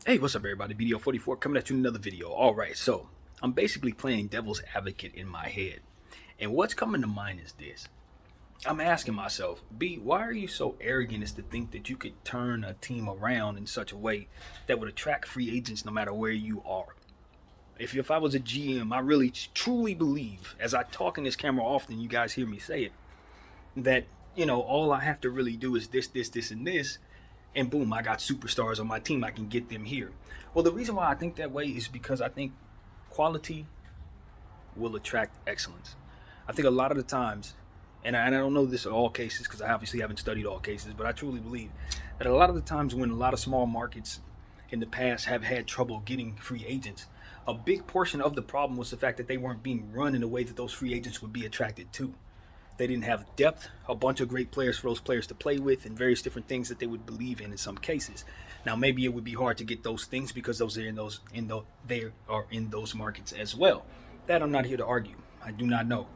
Hey, what's up, everybody? BDO44 coming at you in another video. All right, so I'm basically playing devil's advocate in my head. And what's coming to mind is this. I'm asking myself, B, why are you so arrogant as to think that you could turn a team around in such a way that would attract free agents no matter where you are? If I was a GM, I really truly believe, as I talk in this camera often, you guys hear me say it, that, all I have to really do is this, and this, and boom, I got superstars on my team. I can get them here. Well, the reason why I think that way is because I think quality will attract excellence. I think a lot of the times, and I don't know this in all cases because I obviously haven't studied all cases, but I truly believe that a lot of the times when a lot of small markets in the past have had trouble getting free agents, a big portion of the problem was the fact that they weren't being run in a way that those free agents would be attracted to. They didn't have depth, a bunch of great players for those players to play with, and various different things that they would believe in some cases. Now, maybe it would be hard to get those things because those are in those markets as well. That I'm not here to argue. I do not know.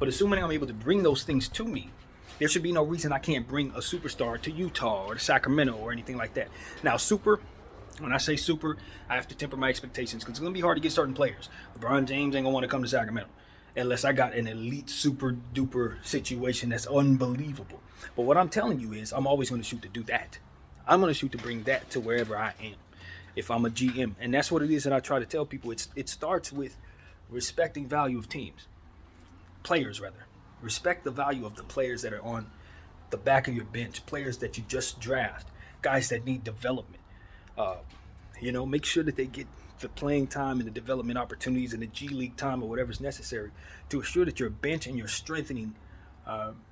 But assuming I'm able to bring those things to me, there should be no reason I can't bring a superstar to Utah or to Sacramento or anything like that. Now, when I say super, I have to temper my expectations because it's going to be hard to get certain players. LeBron James ain't going to want to come to Sacramento unless I got an elite super duper situation that's unbelievable. But what I'm telling you is I'm always going to shoot to do that. I'm going to shoot to bring that to wherever I am if I'm a GM. And that's what it is that I try to tell people. It starts with respecting value of teams. Players, rather. Respect the value of the players that are on the back of your bench. Players that you just draft. Guys that need development. Make sure that they get the playing time and the development opportunities and the G League time or whatever's necessary to assure that your bench and your strengthening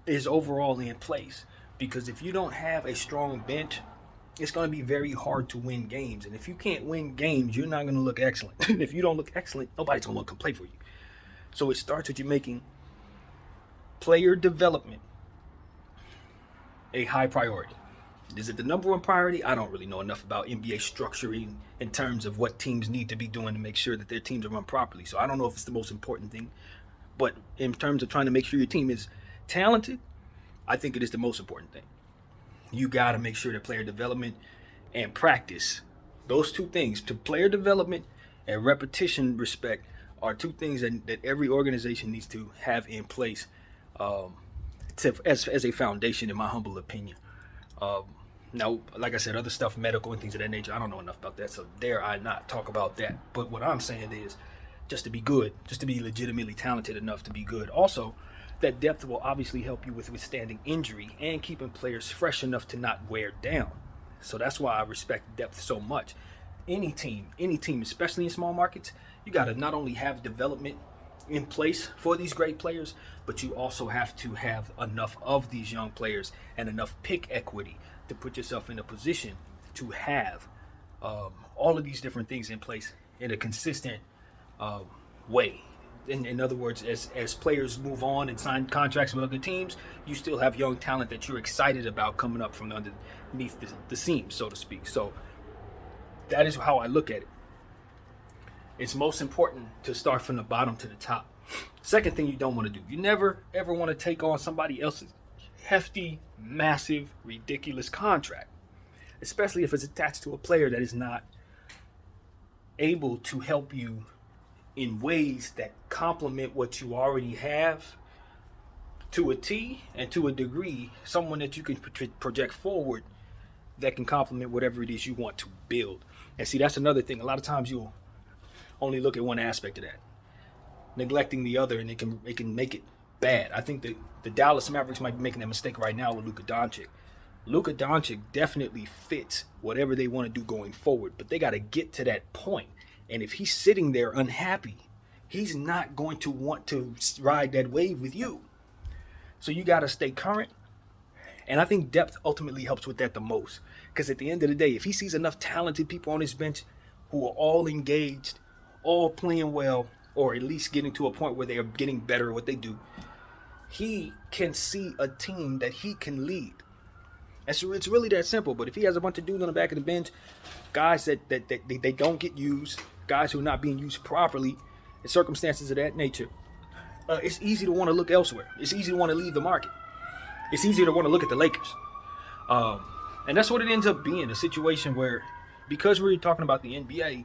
is overall in place. Because if you don't have a strong bench, it's going to be very hard to win games. And if you can't win games, you're not going to look excellent. If you don't look excellent, nobody's going to want to come play for you. So it starts with you making player development a high priority. Is it the number one priority? I don't really know enough about NBA structuring in terms of what teams need to be doing to make sure that their teams are run properly. So I don't know if it's the most important thing. But in terms of trying to make sure your team is talented, I think it is the most important thing. You got to make sure that player development and practice, those two things, to player development and repetition respect, are two things that every organization needs to have in place as a foundation, in my humble opinion. Now, like I said, other stuff, medical and things of that nature, I don't know enough about that, so dare I not talk about that. But what I'm saying is just to be good, just to be legitimately talented enough to be good. Also, that depth will obviously help you with withstanding injury and keeping players fresh enough to not wear down. So that's why I respect depth so much. Any team, especially in small markets, you got to not only have development in place for these great players, but you also have to have enough of these young players and enough pick equity to put yourself in a position to have all of these different things in place in a consistent way. In other words, as players move on and sign contracts with other teams, you still have young talent that you're excited about coming up from underneath the seams, so to speak. So that is how I look at it. It's most important to start from the bottom to the top. Second thing you don't want to do, you never ever want to take on somebody else's hefty, massive, ridiculous contract, especially if it's attached to a player that is not able to help you in ways that complement what you already have to a T and to a degree, someone that you can project forward that can complement whatever it is you want to build. And see, that's another thing. A lot of times you'll only look at one aspect of that, neglecting the other, and it can make it bad. I think the Dallas Mavericks might be making that mistake right now with Luka Doncic. Luka Doncic definitely fits whatever they want to do going forward, but they got to get to that point. And if he's sitting there unhappy, he's not going to want to ride that wave with you. So you got to stay current. And I think depth ultimately helps with that the most. Because at the end of the day, if he sees enough talented people on his bench who are all engaged, all playing well, or at least getting to a point where they are getting better at what they do, he can see a team that he can lead. It's really that simple. But if he has a bunch of dudes on the back of the bench, guys that they don't get used, guys who are not being used properly, in circumstances of that nature, it's easy to want to look elsewhere. It's easy to want to leave the market. It's easier to want to look at the Lakers. And that's what it ends up being, a situation where because we're talking about the NBA,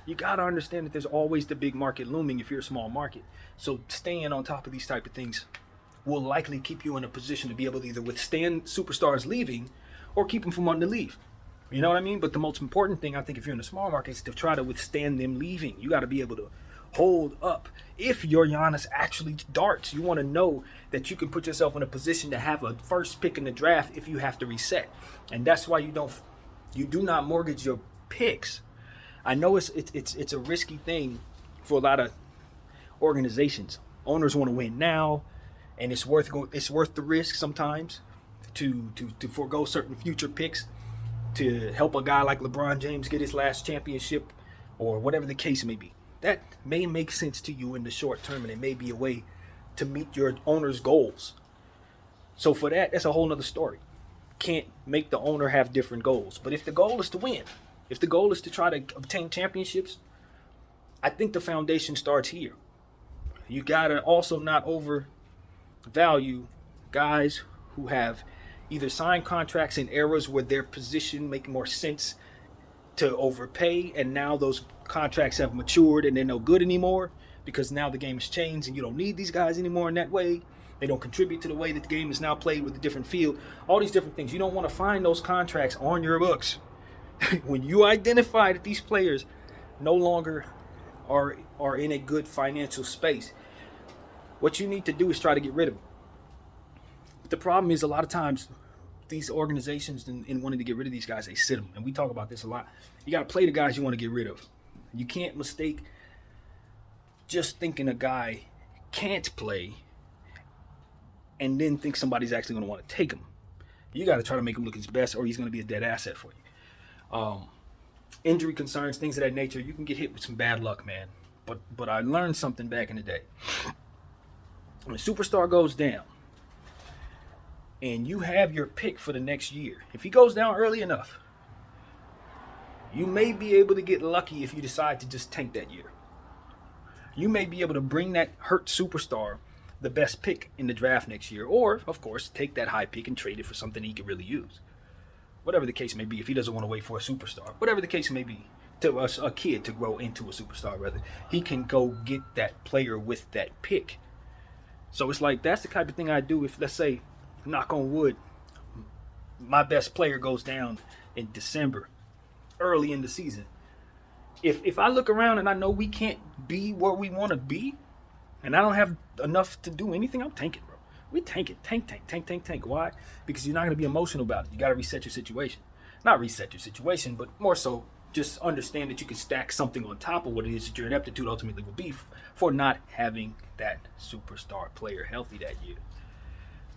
you got to understand that there's always the big market looming if you're a small market. So staying on top of these type of things will likely keep you in a position to be able to either withstand superstars leaving or keep them from wanting to leave. You know what I mean? But the most important thing, I think, if you're in a small market is to try to withstand them leaving. You got to be able to hold up. If your Giannis actually darts, you want to know that you can put yourself in a position to have a first pick in the draft if you have to reset. And that's why you do not mortgage your picks. I know it's a risky thing for a lot of organizations. Owners want to win now, and it's worth the risk sometimes to forego certain future picks to help a guy like LeBron James get his last championship or whatever the case may be. That may make sense to you in the short term, and it may be a way to meet your owner's goals. So for that's a whole nother story. Can't make the owner have different goals. But if the goal is to win, if the goal is to try to obtain championships, I think the foundation starts here. You gotta also not overvalue guys who have either signed contracts in eras where their position make more sense to overpay, and now those contracts have matured and they're no good anymore because now the game has changed and you don't need these guys anymore in that way. They don't contribute to the way that the game is now played with a different field. All these different things. You don't want to find those contracts on your books. When you identify that these players no longer are in a good financial space, what you need to do is try to get rid of them. But the problem is a lot of times these organizations in wanting to get rid of these guys, they sit them. And we talk about this a lot. You got to play the guys you want to get rid of. You can't mistake just thinking a guy can't play and then think somebody's actually going to want to take him. You got to try to make him look his best, or he's going to be a dead asset for you. Injury concerns, things of that nature, you can get hit with some bad luck, man. But I learned something back in the day. When a superstar goes down, and you have your pick for the next year, if he goes down early enough, you may be able to get lucky if you decide to just tank that year. You may be able to bring that hurt superstar the best pick in the draft next year, or, of course, take that high pick and trade it for something he could really use. Whatever the case may be, if he doesn't want to wait for a superstar, whatever the case may be, to a kid to grow into a superstar, rather, he can go get that player with that pick. So it's like, that's the type of thing I do if, let's say, knock on wood, my best player goes down in December, early in the season. If I look around and I know we can't be where we want to be, and I don't have enough to do anything, I'm tanking, bro. We tank it. Tank. Why? Because you're not going to be emotional about it. You got to reset your situation. Not reset your situation, but more so just understand that you can stack something on top of what it is that your ineptitude ultimately will be for not having that superstar player healthy that year.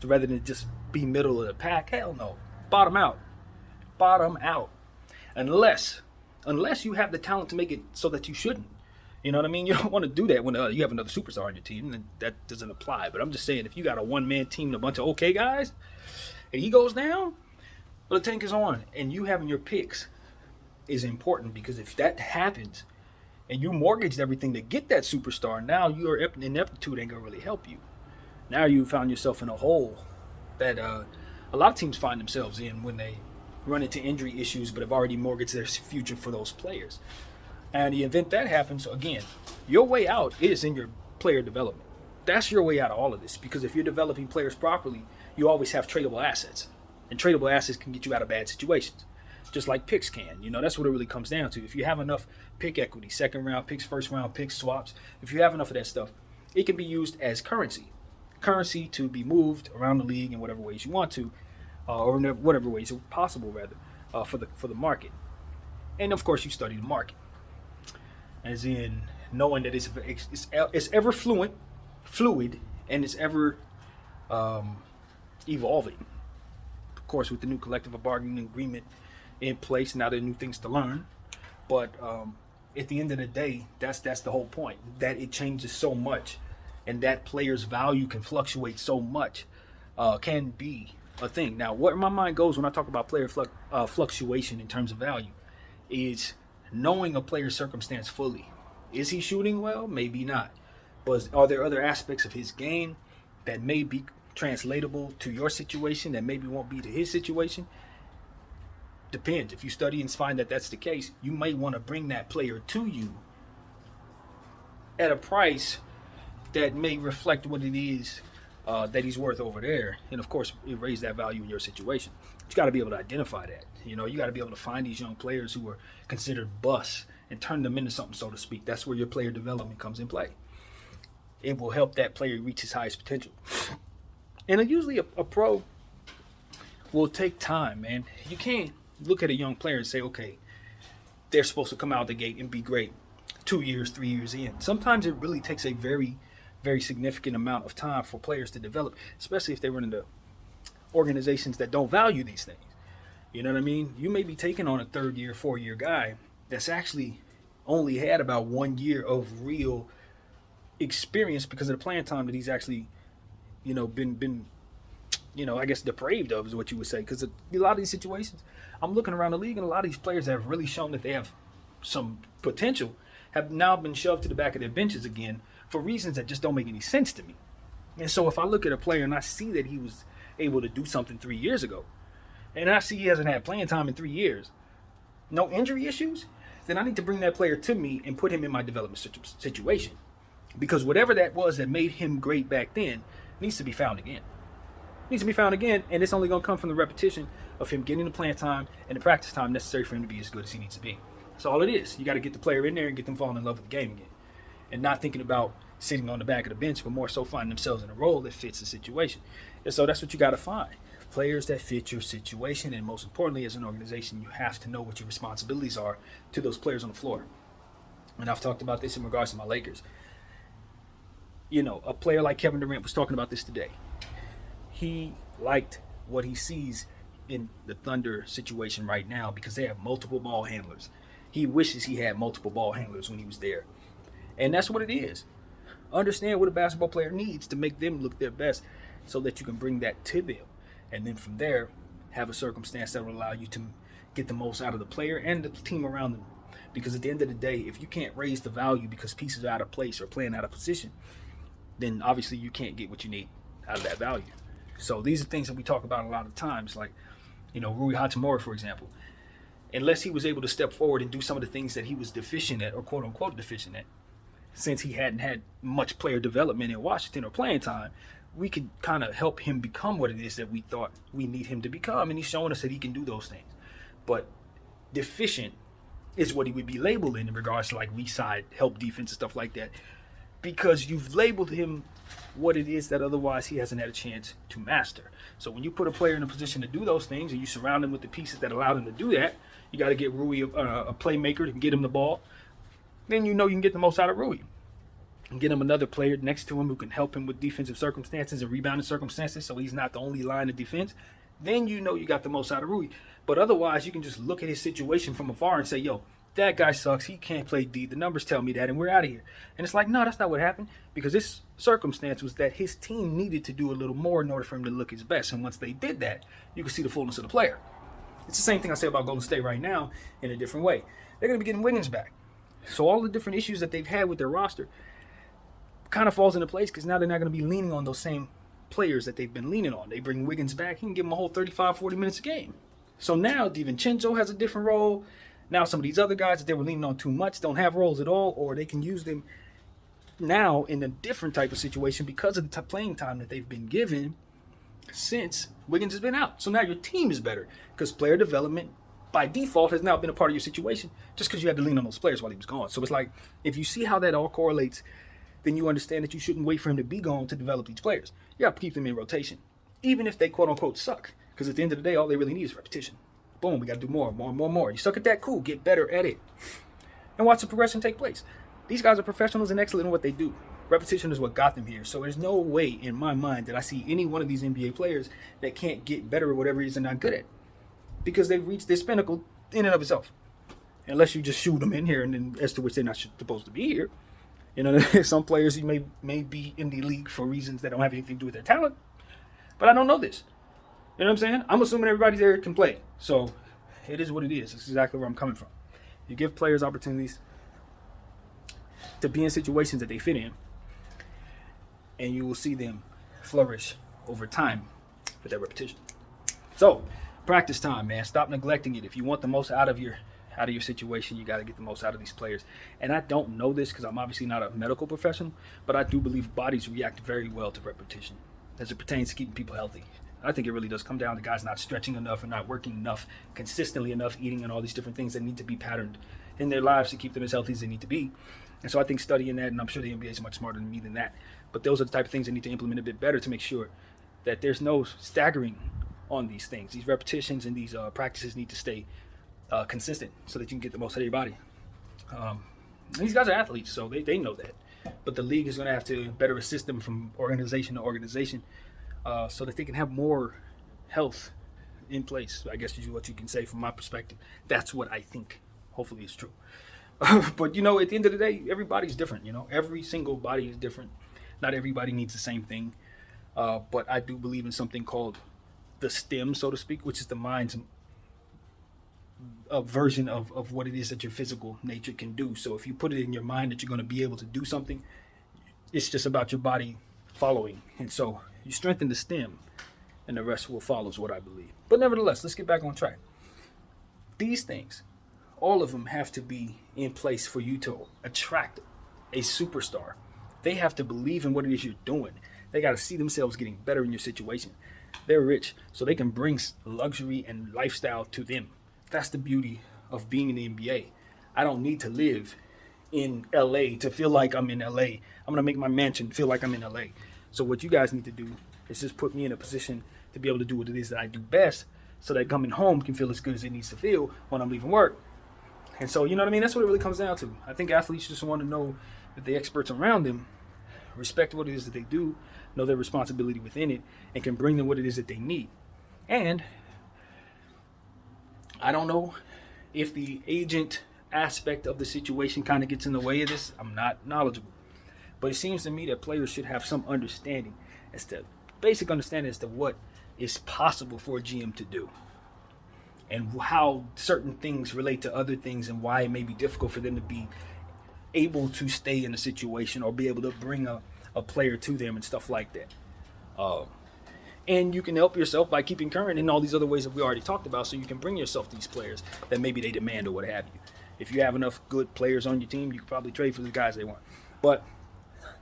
So rather than just be middle of the pack, hell no. Bottom out. Unless you have the talent to make it so that you shouldn't. You know what I mean? You don't want to do that when you have another superstar on your team. Then that doesn't apply. But I'm just saying, if you got a one-man team and a bunch of okay guys, and he goes down, well, the tank is on. And you having your picks is important, because if that happens and you mortgaged everything to get that superstar, now your ineptitude ain't going to really help you. Now you found yourself in a hole that a lot of teams find themselves in when they run into injury issues but have already mortgaged their future for those players. And the event that happens, again, your way out is in your player development. That's your way out of all of this, because if you're developing players properly, you always have tradable assets. And tradable assets can get you out of bad situations, just like picks can. You know, that's what it really comes down to. If you have enough pick equity, second round picks, first round picks, swaps, if you have enough of that stuff, it can be used as currency to be moved around the league in whatever ways you want to, or in whatever ways possible, rather, for the market. And of course, you study the market, as in knowing that it's ever fluid, and it's ever evolving. Of course, with the new collective bargaining agreement in place, now there are new things to learn. But at the end of the day, that's the whole point, that it changes so much, and that player's value can fluctuate so much, can be a thing. Now, what my mind goes when I talk about player fluctuation in terms of value is knowing a player's circumstance fully. Is he shooting well? Maybe not. But are there other aspects of his game that may be translatable to your situation that maybe won't be to his situation? depends. If you study and find that that's the case, you might want to bring that player to you at a price that may reflect what it is that he's worth over there, and of course, it raise that value in your situation. You got to be able to identify that. You got to be able to find these young players who are considered busts and turn them into something, so to speak. That's where your player development comes in play. It will help that player reach his highest potential. And usually a pro will take time, man. You can't look at a young player and say, okay, they're supposed to come out the gate and be great 2 years, 3 years in. Sometimes it really takes a very, very significant amount of time for players to develop, especially if they run into organizations that don't value these things. You know what I mean? You may be taking on a 3rd year, 4-year guy that's actually only had about 1 year of real experience because of the playing time that he's actually, been I guess depraved of is what you would say. Because a lot of these situations, I'm looking around the league and a lot of these players that have really shown that they have some potential have now been shoved to the back of their benches again for reasons that just don't make any sense to me. And so if I look at a player and I see that he was able to do something 3 years ago, and I see he hasn't had playing time in 3 years, no injury issues, then I need to bring that player to me and put him in my development situation. Because whatever that was that made him great back then needs to be found again. And it's only going to come from the repetition of him getting the playing time and the practice time necessary for him to be as good as he needs to be. That's all it is. You got to get the player in there and get them falling in love with the game again. And not thinking about sitting on the back of the bench, but more so finding themselves in a role that fits the situation. And so that's what you got to find. Players that fit your situation. And most importantly, as an organization, you have to know what your responsibilities are to those players on the floor. And I've talked about this in regards to my Lakers. A player like Kevin Durant was talking about this today. He liked what he sees in the Thunder situation right now because they have multiple ball handlers. He wishes he had multiple ball handlers when he was there. And that's what it is. Understand what a basketball player needs to make them look their best so that you can bring that to them. And then from there, have a circumstance that will allow you to get the most out of the player and the team around them. Because at the end of the day, if you can't raise the value because pieces are out of place or playing out of position, then obviously you can't get what you need out of that value. So these are things that we talk about a lot of times, like, Rui Hachimura, for example. Unless he was able to step forward and do some of the things that he was deficient at, or quote unquote deficient at, since he hadn't had much player development in Washington or playing time, we could kind of help him become what it is that we thought we need him to become. And he's showing us that he can do those things. But deficient is what he would be labeled in regards to like weak side, help defense and stuff like that. Because you've labeled him what it is that otherwise he hasn't had a chance to master. So when you put a player in a position to do those things and you surround him with the pieces that allow him to do that, you got to get Rui a playmaker to get him the ball. Then you can get the most out of Rui. And get him another player next to him who can help him with defensive circumstances and rebounding circumstances so he's not the only line of defense. Then you got the most out of Rui. But otherwise, you can just look at his situation from afar and say, yo, that guy sucks. He can't play D. The numbers tell me that, and we're out of here. And it's like, no, that's not what happened. Because this circumstance was that his team needed to do a little more in order for him to look his best. And once they did that, you can see the fullness of the player. It's the same thing I say about Golden State right now in a different way. They're going to be getting Wiggins back. So all the different issues that they've had with their roster kind of falls into place because now they're not going to be leaning on those same players that they've been leaning on. They bring Wiggins back. He can give them a whole 35, 40 minutes a game. So now DiVincenzo has a different role. Now some of these other guys that they were leaning on too much don't have roles at all, or they can use them now in a different type of situation because of the playing time that they've been given since Wiggins has been out. So now your team is better because player development by default has now been a part of your situation just because you had to lean on those players while he was gone. So it's like, if you see how that all correlates, then you understand that you shouldn't wait for him to be gone to develop these players. You got to keep them in rotation, even if they quote unquote suck. Because at the end of the day, all they really need is repetition. Boom, we got to do more. You suck at that, cool, get better at it. And watch the progression take place. These guys are professionals and excellent in what they do. Repetition is what got them here. So there's no way in my mind that I see any one of these NBA players that can't get better at whatever it is they're not good at. Because they've reached this pinnacle in and of itself. Unless you just shoot them in here and then as to which they're not supposed to be here. Some players you may be in the league for reasons that don't have anything to do with their talent. But I don't know this. You know what I'm saying? I'm assuming everybody there can play. So it is what it is. It's exactly where I'm coming from. You give players opportunities to be in situations that they fit in, and you will see them flourish over time with that repetition. So Practice time, man. Stop neglecting it. If you want the most out of your situation, you got to get the most out of these players. And I don't know this because I'm obviously not a medical professional, but I do believe bodies react very well to repetition as it pertains to keeping people healthy. I think it really does come down to guys not stretching enough and not working enough, consistently enough, eating and all these different things that need to be patterned in their lives to keep them as healthy as they need to be. And so I think studying that, and I'm sure the NBA is much smarter than me than that, but those are the type of things they need to implement a bit better to make sure that there's no staggering on these things. These repetitions and these practices need to stay consistent so that you can get the most out of your body. These guys are athletes, so they know that. But the league is going to have to better assist them from organization to organization so that they can have more health in place, I guess is what you can say from my perspective. That's what I think. Hopefully it's true. But, at the end of the day, everybody's different, Every single body is different. Not everybody needs the same thing. But I do believe in something called the STEM, so to speak, which is the mind's version of what it is that your physical nature can do. So if you put it in your mind that you're going to be able to do something, it's just about your body following. And so you strengthen the STEM and the rest will follow is what I believe. But nevertheless, let's get back on track. These things, all of them have to be in place for you to attract a superstar. They have to believe in what it is you're doing. They got to see themselves getting better in your situation. They're rich, so they can bring luxury and lifestyle to them. That's the beauty of being in the NBA. I don't need to live in LA to feel like I'm in LA. I'm going to make my mansion feel like I'm in LA. So what you guys need to do is just put me in a position to be able to do what it is that I do best so that coming home can feel as good as it needs to feel when I'm leaving work. And so, you know what I mean? That's what it really comes down to. I think athletes just want to know that the experts around them respect what it is that they do, know their responsibility within it, and can bring them what it is that they need. And I don't know if the agent aspect of the situation kind of gets in the way of this. I'm not knowledgeable. But it seems to me that players should have some understanding basic understanding as to what is possible for a GM to do and how certain things relate to other things and why it may be difficult for them to be able to stay in a situation or be able to bring a player to them and stuff like that. And you can help yourself by keeping current in all these other ways that we already talked about, so you can bring yourself these players that maybe they demand or what have you. If you have enough good players on your team, you can probably trade for the guys they want. But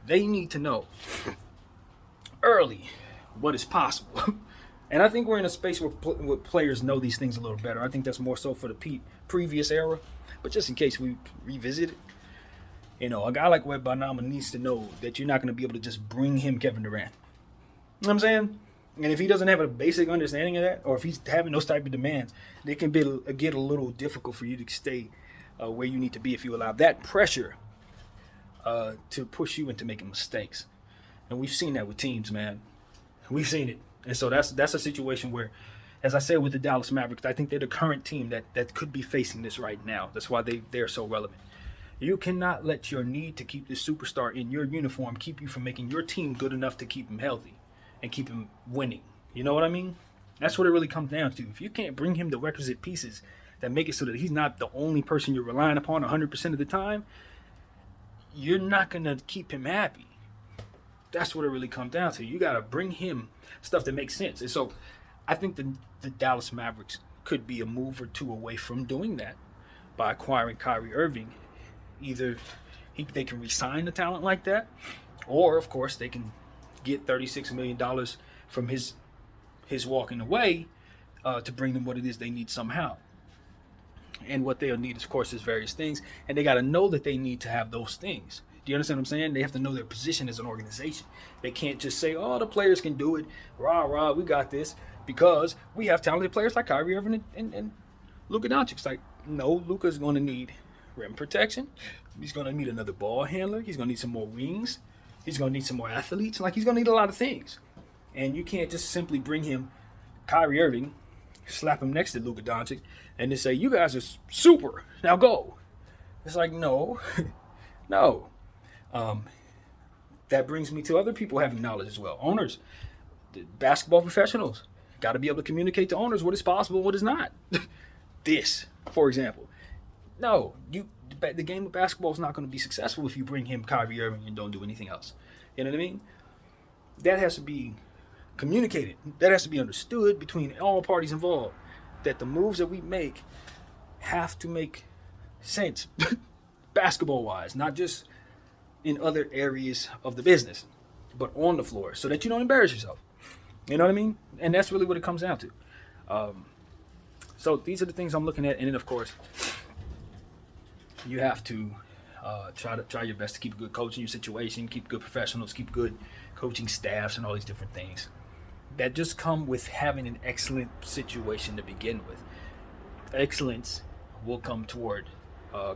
they need to know early what is possible. And I think we're in a space where players know these things a little better. I think that's more so for the previous era. But just in case we revisit it, a guy like Wembanyama needs to know that you're not going to be able to just bring him Kevin Durant. You know what I'm saying? And if he doesn't have a basic understanding of that, or if he's having those type of demands, it can get a little difficult for you to stay where you need to be if you allow that pressure to push you into making mistakes. And we've seen that with teams, man. We've seen it. And so that's a situation where, as I said with the Dallas Mavericks, I think they're the current team that could be facing this right now. That's why they're so relevant. You cannot let your need to keep this superstar in your uniform keep you from making your team good enough to keep him healthy and keep him winning. You know what I mean? That's what it really comes down to. If you can't bring him the requisite pieces that make it so that he's not the only person you're relying upon 100% of the time, you're not going to keep him happy. That's what it really comes down to. You got to bring him stuff that makes sense. And so I think the Dallas Mavericks could be a move or two away from doing that by acquiring Kyrie Irving. Either they can re-sign a talent like that, or, of course, they can get $36 million from his walking away to bring them what it is they need somehow. And what they'll need, of course, is various things. And they got to know that they need to have those things. Do you understand what I'm saying? They have to know their position as an organization. They can't just say, oh, the players can do it. Rah, rah, we got this. Because we have talented players like Kyrie Irving and Luka Doncic. It's like, no, Luka's going to need rim protection. He's going to need another ball handler. He's going to need some more wings. He's going to need some more athletes. Like, he's going to need a lot of things. And you can't just simply bring him Kyrie Irving, slap him next to Luka Doncic, and then say, you guys are super. Now go. It's like, no. No. That brings me to other people having knowledge as well. Owners, basketball professionals, got to be able to communicate to owners what is possible and what is not. This, for example. No, the game of basketball is not going to be successful if you bring him Kyrie Irving and don't do anything else. You know what I mean? That has to be communicated. That has to be understood between all parties involved. that the moves that we make have to make sense basketball wise, not just in other areas of the business, but on the floor, so that you don't embarrass yourself. You know what I mean? And that's really what it comes down to. So these are the things I'm looking at, and then of course, you have to try your best to keep a good coaching situation, keep good professionals, keep good coaching staffs, and all these different things that just come with having an excellent situation to begin with. Excellence will come toward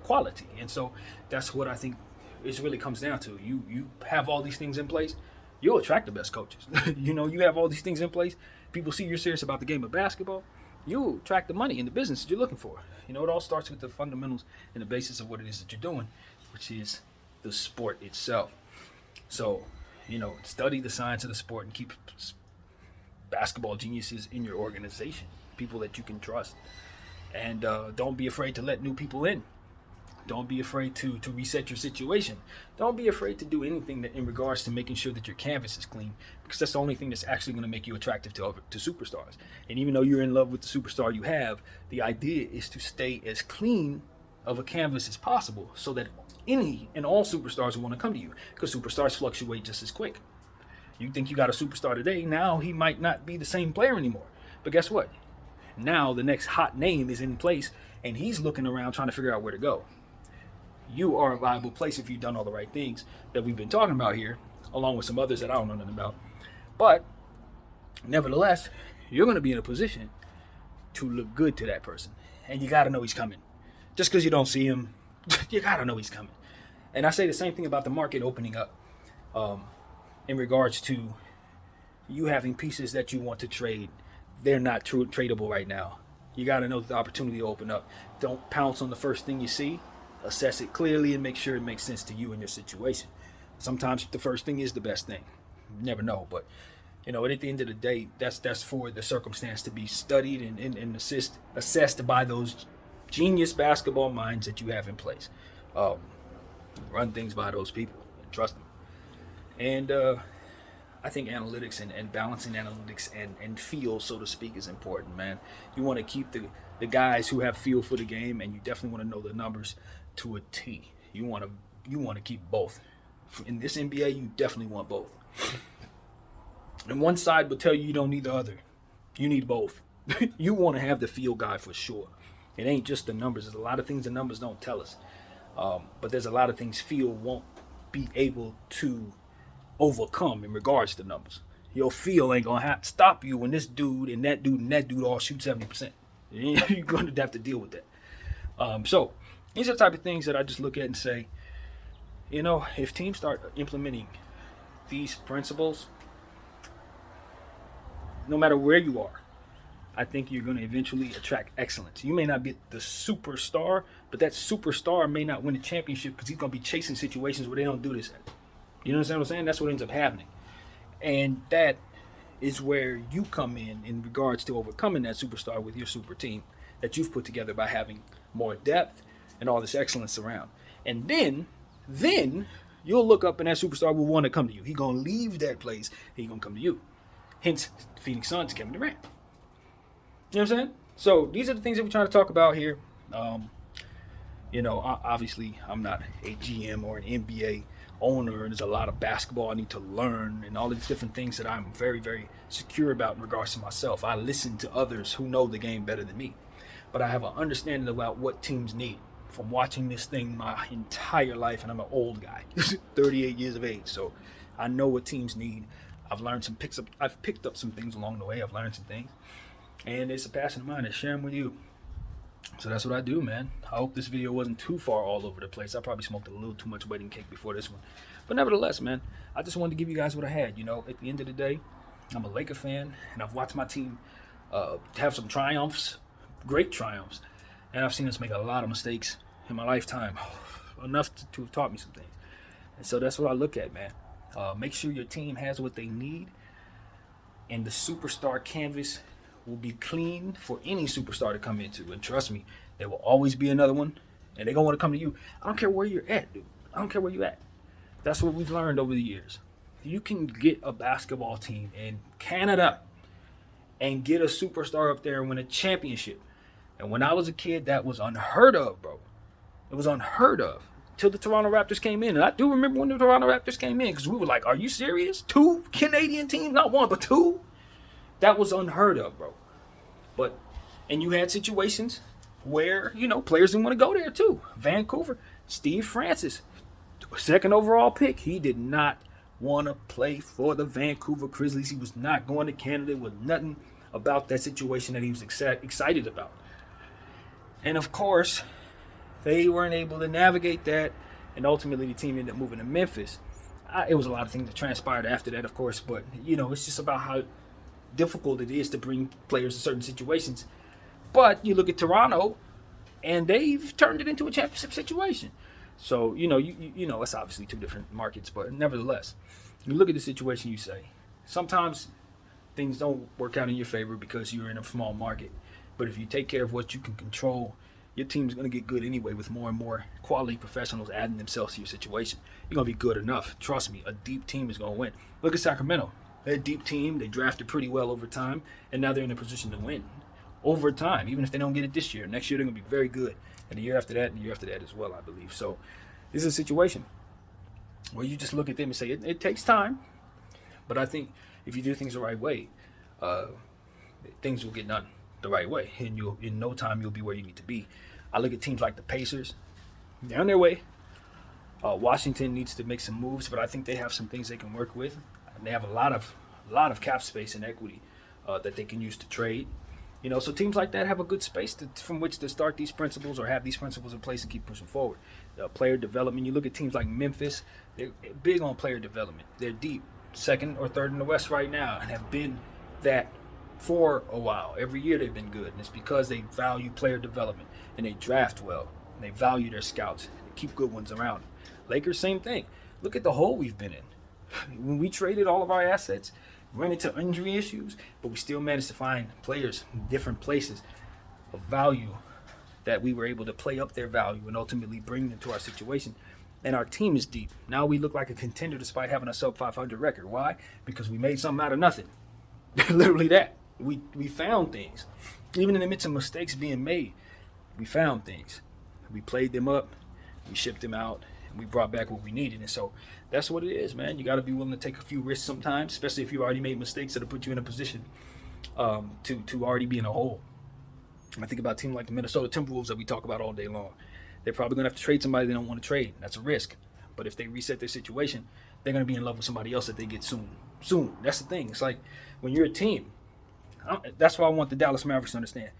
quality, and so that's what I think it really comes down to. You have all these things in place, you'll attract the best coaches. You have all these things in place. People see you're serious about the game of basketball. You'll attract the money in the business that you're looking for. It all starts with the fundamentals and the basis of what it is that you're doing, which is the sport itself. So, study the science of the sport and keep basketball geniuses in your organization, people that you can trust. And don't be afraid to let new people in. Don't be afraid to reset your situation. Don't be afraid to do anything that in regards to making sure that your canvas is clean, because that's the only thing that's actually going to make you attractive to superstars. And even though you're in love with the superstar you have, the idea is to stay as clean of a canvas as possible, so that any and all superstars will want to come to you, because superstars fluctuate just as quick. You think you got a superstar today, now he might not be the same player anymore. But guess what? Now the next hot name is in place, and he's looking around trying to figure out where to go. You are a viable place if you've done all the right things that we've been talking about here, along with some others that I don't know nothing about. But nevertheless, you're going to be in a position to look good to that person. And you got to know he's coming. Just because you don't see him, you got to know he's coming. And I say the same thing about the market opening up in regards to you having pieces that you want to trade. They're not tradable right now. You got to know the opportunity to open up. Don't pounce on the first thing you see. Assess it clearly and make sure it makes sense to you and your situation. Sometimes the first thing is the best thing. You never know, but at the end of the day, that's for the circumstance to be studied and assessed by those genius basketball minds that you have in place. Run things by those people and trust them. And I think analytics and balancing analytics and feel, so to speak, is important, man. You want to keep the guys who have feel for the game, and you definitely want to know the numbers to a T. You want to keep both. In this NBA, you definitely want both. And one side will tell you don't need the other. You need both. You want to have the feel guy for sure. It ain't just the numbers. There's a lot of things the numbers don't tell us. But there's a lot of things feel won't be able to overcome in regards to numbers. Your feel ain't going to stop you when this dude and that dude all shoot 70%. You're going to have to deal with that. So these are the type of things that I just look at and say, if teams start implementing these principles, no matter where you are, I think you're going to eventually attract excellence. You may not be the superstar, but that superstar may not win a championship because he's going to be chasing situations where they don't do this at. You understand what I'm saying? That's what ends up happening. And that is where you come in regards to overcoming that superstar with your super team that you've put together by having more depth and all this excellence around. And then you'll look up and that superstar will want to come to you. He's going to leave that place. He's going to come to you. Hence, Phoenix Suns, Kevin Durant. You know what I'm saying? So these are the things that we're trying to talk about here. Obviously, I'm not a GM or an NBA owner, and there's a lot of basketball I need to learn and all these different things that I'm very, very secure about in regards to myself. I listen to others who know the game better than me, but I have an understanding about what teams need from watching this thing my entire life, and I'm an old guy, 38 years of age, so I know what teams need. I've picked up some things along the way. I've learned some things, and it's a passion of mine to share them with you. So that's what I do, man. I hope this video wasn't too far all over the place. I probably smoked a little too much wedding cake before this one. But nevertheless, man, I just wanted to give you guys what I had. At the end of the day, I'm a Laker fan, and I've watched my team have some triumphs, great triumphs, and I've seen us make a lot of mistakes in my lifetime, enough to have taught me some things. And so that's what I look at, man. Make sure your team has what they need, and the superstar canvas will be clean for any superstar to come into. And trust me, there will always be another one, and they're going to want to come to you. I don't care where you're at, dude. I don't care where you're at. That's what we've learned over the years. You can get a basketball team in Canada and get a superstar up there and win a championship. And when I was a kid, that was unheard of, bro. It was unheard of till the Toronto Raptors came in. And I do remember when the Toronto Raptors came in because we were like, are you serious? 2 Canadian teams, not 1, but 2? That was unheard of, bro. But, and you had situations where, players didn't want to go there too. Vancouver, Steve Francis, 2nd overall pick. He did not want to play for the Vancouver Grizzlies. He was not going to Canada with nothing about that situation that he was excited about. And of course, they weren't able to navigate that, and ultimately the team ended up moving to Memphis. It was a lot of things that transpired after that, of course, but it's just about how difficult it is to bring players to certain situations. But you look at Toronto, and they've turned it into a championship situation. So it's obviously 2 different markets, but nevertheless, you look at the situation. You say sometimes things don't work out in your favor because you're in a small market. But if you take care of what you can control, your team's going to get good anyway with more and more quality professionals adding themselves to your situation. You're going to be good enough. Trust me, a deep team is going to win. Look at Sacramento. They're a deep team. They drafted pretty well over time, and now they're in a position to win over time. Even if they don't get it this year, next year they're going to be very good. And the year after that, and the year after that as well, I believe. So this is a situation where you just look at them and say, it takes time. But I think if you do things the right way, things will get done the right way. And in no time, you'll be where you need to be. I look at teams like the Pacers. They're on their way. Washington needs to make some moves, but I think they have some things they can work with. They have a lot of cap space and equity that they can use to trade. So teams like that have a good space from which to start these principles or have these principles in place and keep pushing forward. Player development, you look at teams like Memphis, they're big on player development. They're deep, 2nd or 3rd in the West right now, and have been that for a while. Every year they've been good, and it's because they value player development, and they draft well, and they value their scouts, and they keep good ones around. Lakers, same thing. Look at the hole we've been in. When we traded all of our assets, ran into injury issues, but we still managed to find players in different places of value that we were able to play up their value and ultimately bring them to our situation. And our team is deep. Now we look like a contender despite having a sub 500 record. Why? Because we made something out of nothing. Literally that. We found things. Even in the midst of mistakes being made, we found things. We played them up, we shipped them out, and we brought back what we needed. And so that's what it is, man. You got to be willing to take a few risks sometimes, especially if you already made mistakes that'll put you in a position to already be in a hole. I think about a team like the Minnesota Timberwolves that we talk about all day long. They're probably going to have to trade somebody they don't want to trade. That's a risk. But if they reset their situation, they're going to be in love with somebody else that they get soon. That's the thing. It's like when you're a team, that's why I want the Dallas Mavericks to understand.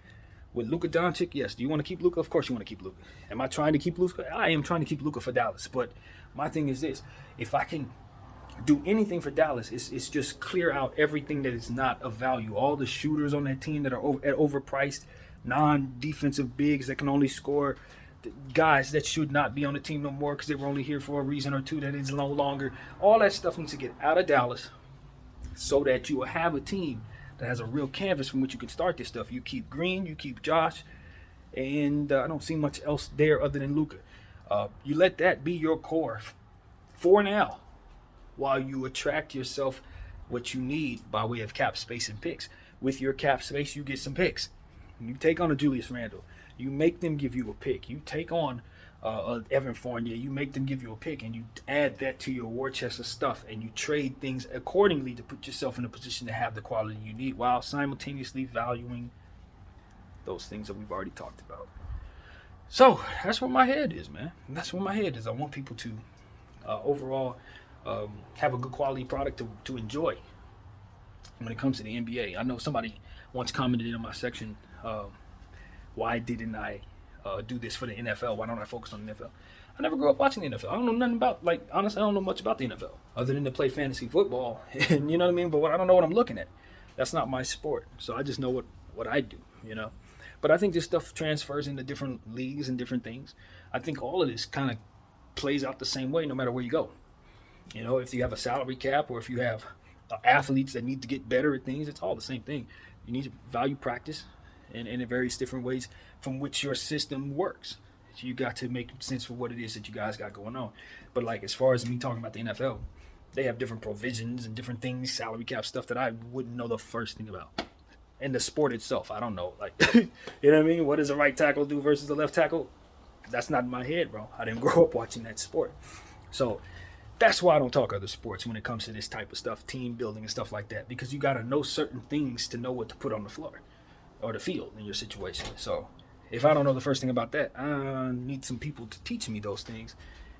With Luka Doncic, yes. Do you want to keep Luka? Of course you want to keep Luka. Am I trying to keep Luka? I am trying to keep Luka for Dallas. But my thing is this. If I can do anything for Dallas, it's just clear out everything that is not of value. All the shooters on that team that are overpriced, non-defensive bigs that can only score, guys that should not be on the team no more because they were only here for a reason or two that is no longer. All that stuff needs to get out of Dallas so that you will have a team that has a real canvas from which you can start this stuff. You keep Green, you keep Josh, and I don't see much else there other than Luka. You let that be your core for now while you attract yourself what you need by way of cap space and picks. With your cap space, you get some picks. You take on a Julius Randle. You make them give you a pick. You take on Evan Fournier. You make them give you a pick, and you add that to your war chest of stuff, and you trade things accordingly to put yourself in a position to have the quality you need while simultaneously valuing those things that we've already talked about. So that's where my head is, man. That's where my head is. I want people to overall have a good quality product to enjoy when it comes to the NBA. I know somebody once commented in my section, why didn't I do this for the NFL? Why don't I focus on the NFL? I never grew up watching the NFL. I don't know nothing about, honestly, I don't know much about the NFL other than to play fantasy football. And you know what I mean? But I don't know what I'm looking at. That's not my sport. So I just know what I do, But I think this stuff transfers into different leagues and different things. I think all of this kind of plays out the same way no matter where you go. If you have a salary cap or if you have athletes that need to get better at things, it's all the same thing. You need to value practice in various different ways from which your system works. You got to make sense for what it is that you guys got going on. But as far as me talking about the NFL, they have different provisions and different things, salary cap stuff that I wouldn't know the first thing about. in the sport itself. I don't know, like, you know what I mean? What does a right tackle do versus the left tackle? That's not in my head, bro. I didn't grow up watching that sport. So that's why I don't talk other sports when it comes to this type of stuff, team building and stuff like that, because you got to know certain things to know what to put on the floor or the field in your situation. So if I don't know the first thing about that, I need some people to teach me those things,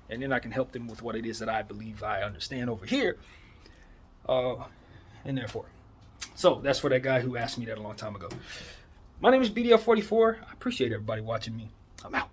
and then I can help them with what it is that I believe I understand over here. And therefore, so that's for that guy who asked me that a long time ago. My name is BDF44. I appreciate everybody watching me. I'm out.